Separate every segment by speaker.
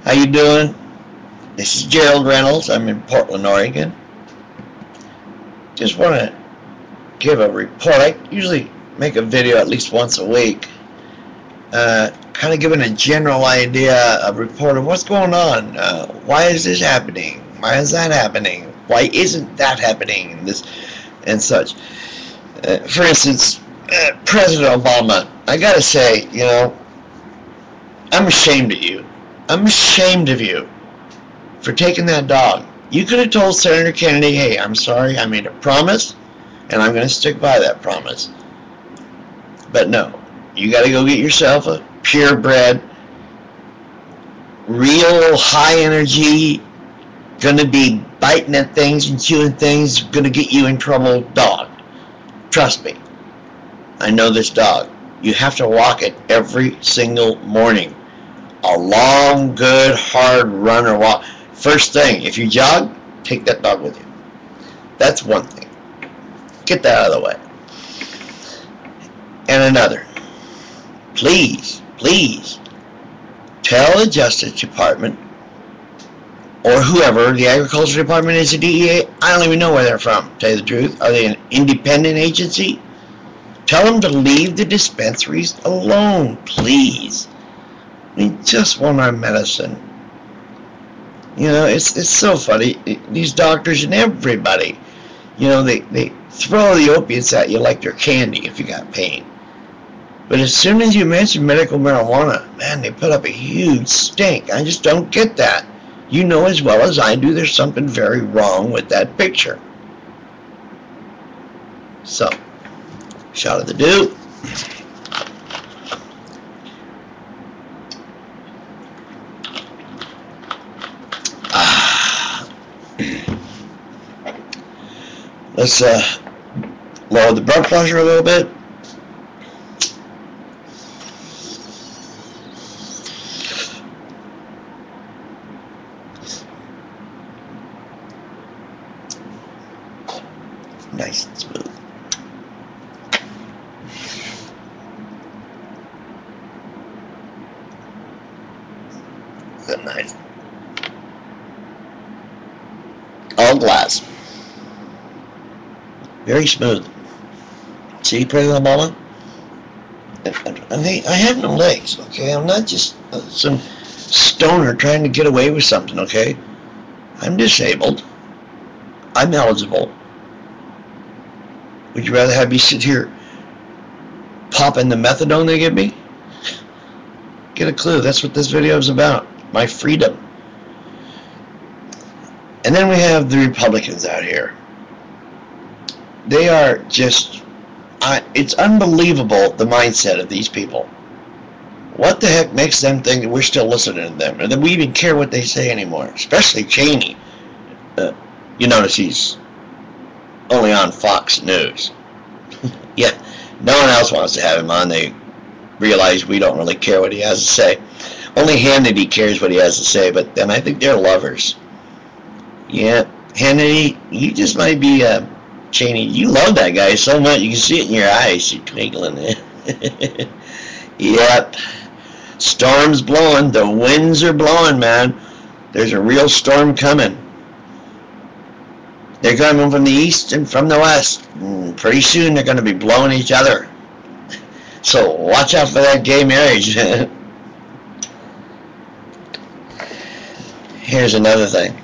Speaker 1: How you doing? This is Gerald Reynolds. I'm in Portland, Oregon. Just want to give a report. I usually make a video at least once a week, kind of giving a general idea, a report of what's going on. Why is this happening? Why is that happening? Why isn't that happening? This and such. For instance, President Obama, I gotta say, you know, I'm ashamed of you. I'm ashamed of you for taking that dog. You could have told Senator Kennedy, hey, I'm sorry, I made a promise, and I'm going to stick by that promise. But no, you got to go get yourself a purebred, real high energy, going to be biting at things and chewing things, going to get you in trouble dog. Trust me. I know this dog. You have to walk it every single morning. A long, good, hard run or walk. First thing, if you jog, take that dog with you. That's one thing. Get that out of the way. And another. Please, please, tell the Justice Department or whoever, the Agriculture Department is, the DEA, I don't even know where they're from, to tell you the truth. Are they an independent agency? Tell them to leave the dispensaries alone, please. I mean, just want our medicine. You know, it's so funny. These doctors and everybody, you know, they throw the opiates at you like they're candy if you got pain. But as soon as you mention medical marijuana, man, they put up a huge stink. I just don't get that. You know as well as I do there's something very wrong with that picture. So, shot of the dude. Let's lower the blood pressure a little bit. Nice and smooth. Good night. All glass. Very smooth. See, President Obama? I have no legs, okay? I'm not just some stoner trying to get away with something, okay? I'm disabled. I'm eligible. Would you rather have me sit here popping the methadone they give me? Get a clue. That's what this video is about. My freedom. And then we have the Republicans out here. They are just, it's unbelievable the mindset of these people. What the heck makes them think that we're still listening to them, or that we even care what they say anymore? Especially Cheney. You notice he's only on Fox News. Yeah, no one else wants to have him on. They realize we don't really care what he has to say. Only Hannity cares what he has to say, but then I think they're lovers. Yeah, Hannity, you just might be Cheney, you love that guy so much, you can see it in your eyes, you're twinkling there. Yep. Storm's blowing, the winds are blowing, man. There's a real storm coming. They're coming from the east and from the west. And pretty soon they're going to be blowing each other. So watch out for that gay marriage. Here's another thing.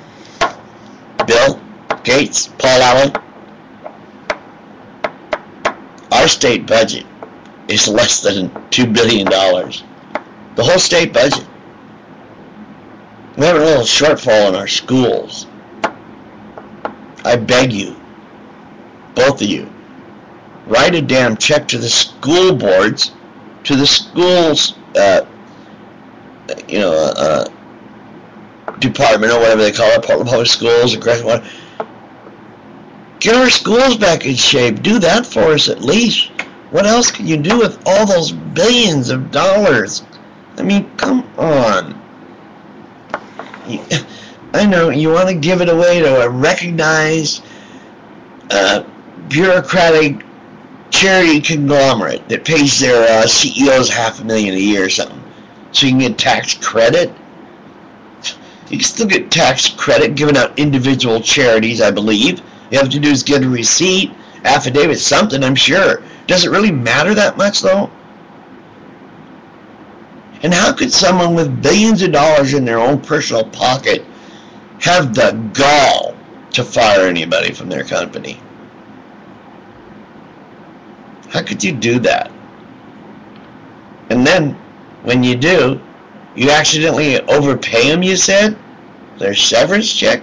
Speaker 1: Bill Gates, Paul Allen. Our state budget is less than $2 billion. The whole state budget. We have a little shortfall in our schools. I beg you, both of you, write a damn check to the school boards, to the schools, department or whatever they call it, Portland Public Schools, or get our schools back in shape. Do that for us at least. What else can you do with all those billions of dollars? I mean, come on. I know you want to give it away to a recognized bureaucratic charity conglomerate that pays their CEOs $500,000 a year or something, so you can get tax credit. You can still get tax credit giving out individual charities, I believe. You have to do is get a receipt, affidavit, something, I'm sure. Does it really matter that much, though? And how could someone with billions of dollars in their own personal pocket have the gall to fire anybody from their company? How could you do that? And then, when you do, you accidentally overpay them, you said? Their severance check?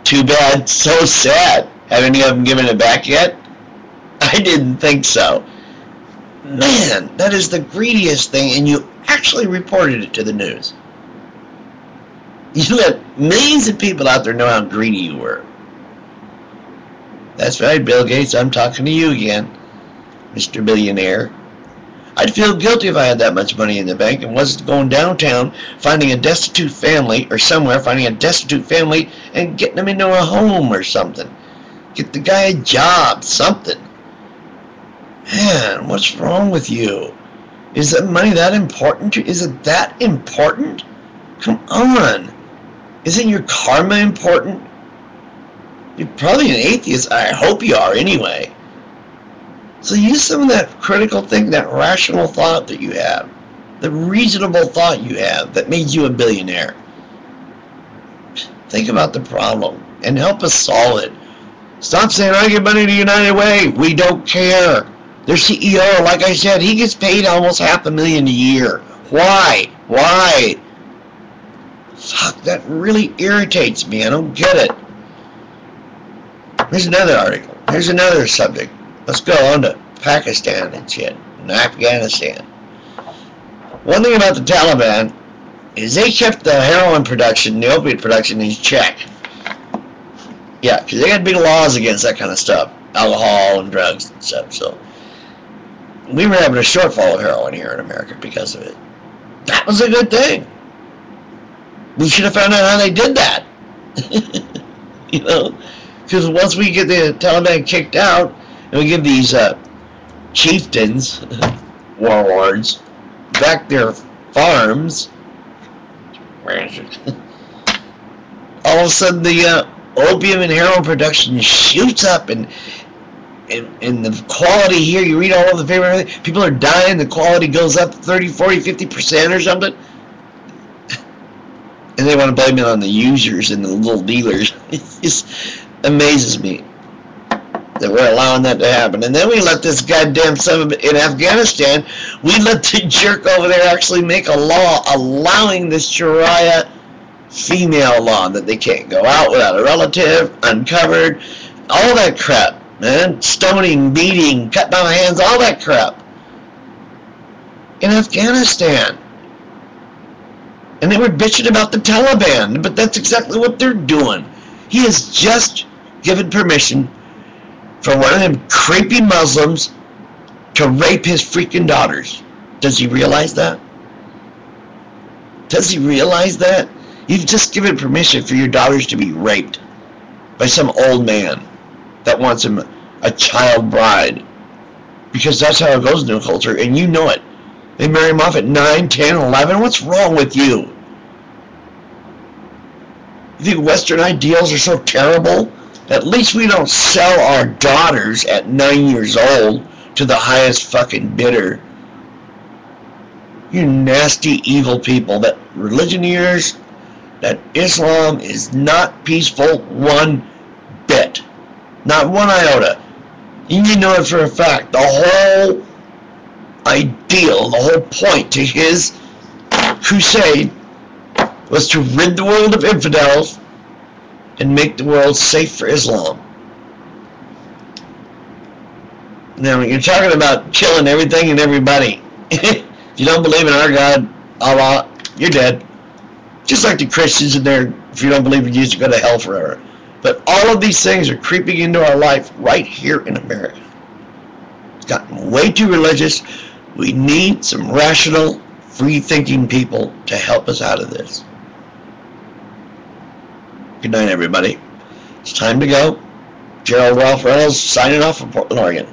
Speaker 1: Too bad, so sad. Have any of them given it back yet? I didn't think so. Man, that is the greediest thing, and you actually reported it to the news. You let millions of people out there know how greedy you were. That's right, Bill Gates, I'm talking to you again, Mr. Billionaire. I'd feel guilty if I had that much money in the bank and wasn't going downtown, finding a destitute family, or somewhere, finding a destitute family and getting them into a home or something. Get the guy a job, something. Man, what's wrong with you? Is that money that important? Is it that important? Come on. Isn't your karma important? You're probably an atheist. I hope you are anyway. So use some of that critical thing, that rational thought that you have, the reasonable thought you have that made you a billionaire. Think about the problem and help us solve it. Stop saying, I give money to United Way. We don't care. Their CEO, like I said, he gets paid almost $500,000 a year. Why? Why? Fuck, that really irritates me. I don't get it. Here's another article. Here's another subject. Let's go on to Pakistan and shit, and Afghanistan. One thing about the Taliban is they kept the heroin production, the opiate production in check. Yeah, because they got big laws against that kind of stuff, alcohol and drugs and stuff. So we were having a shortfall of heroin here in America because of it. That was a good thing. We should have found out how they did that. You know, because once we get the Taliban kicked out, and we give these chieftains, warlords, back their farms, all of a sudden the opium and heroin production shoots up, and the quality here, you read all over the paper, people are dying, the quality goes up 30, 40, 50% or something. And they want to blame it on the users and the little dealers. It just amazes me that we're allowing that to happen. And then we let this goddamn son of in Afghanistan, we let the jerk over there actually make a law allowing this Sharia female law that they can't go out without a relative, uncovered, all that crap, man. Stoning, beating, cutting off hands, all that crap. In Afghanistan. And they were bitching about the Taliban, but that's exactly what they're doing. He has just given permission for one of them creepy Muslims to rape his freaking daughters. Does he realize that? Does he realize that? You've just given permission for your daughters to be raped by some old man that wants him a child bride. Because that's how it goes in their culture, and you know it. They marry him off at 9, 10, 11. What's wrong with you? You think Western ideals are so terrible? At least we don't sell our daughters at 9 years old to the highest fucking bidder. You nasty, evil people. That religion of yours, that Islam is not peaceful one bit. Not one iota. And you know it for a fact. The whole ideal, the whole point to his crusade was to rid the world of infidels and make the world safe for Islam. Now, you're talking about killing everything and everybody. If you don't believe in our God, Allah, you're dead. Just like the Christians in there, if you don't believe in Jesus, you go to hell forever. But all of these things are creeping into our life right here in America. It's gotten way too religious. We need some rational, free-thinking people to help us out of this. Good night, everybody. It's time to go. Gerald Ralph Reynolds signing off from Portland, Oregon.